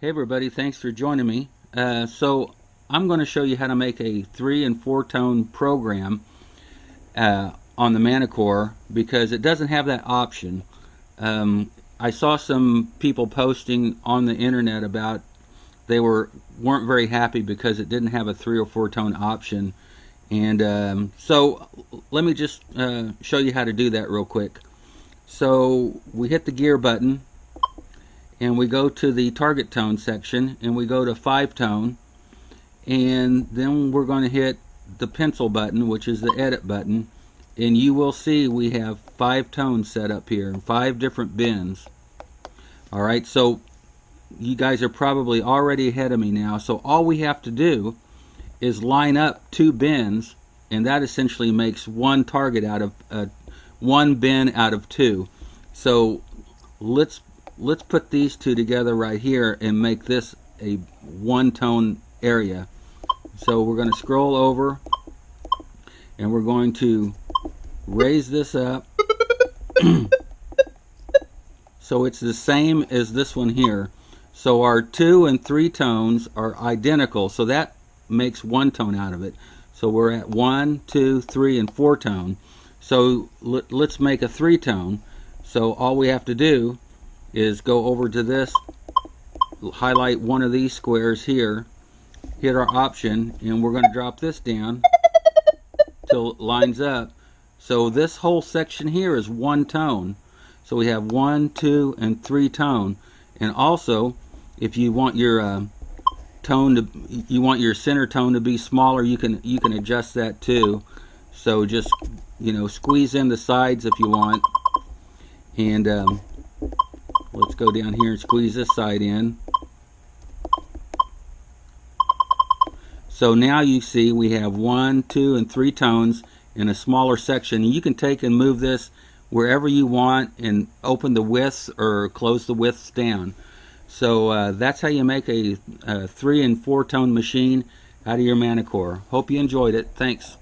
Hey everybody, thanks for joining me. So I'm going to show you how to make a 3 and 4 tone program on the Manticore because it doesn't have that option. I saw some people posting on the internet about they weren't very happy because it didn't have a 3 or 4 tone option. And so let me just show you how to do that real quick. So we hit the gear button and we go to the target tone section and we go to 5 tone, and then we're going to hit the pencil button, which is the edit button, and you will see we have 5 tones set up here, 5 different bins. Alright, so you guys are probably already ahead of me now, so all we have to do is line up 2 bins, and that essentially makes one target out of one bin out of 2. So let's put these 2 together right here and make this a 1 tone area. So we're going to scroll over and we're going to raise this up so it's the same as this one here. So our 2 and 3 tones are identical, so that makes 1 tone out of it. So we're at 1, 2, 3, and 4 tone. So let's make a 3 tone. So all we have to do is go over to this, highlight one of these squares here, hit our option, and we're going to drop this down till it lines up. So this whole section here is 1 tone. So we have 1, 2, and 3 tone. And also, if you want your you want your center tone to be smaller, you can adjust that too. So just squeeze in the sides if you want, and let's go down here and squeeze this side in. So now you see we have 1, 2, and 3 tones in a smaller section. You can take and move this wherever you want and open the widths or close the widths down. So that's how you make a 3 and 4 tone machine out of your Manticore. Hope you enjoyed it. Thanks.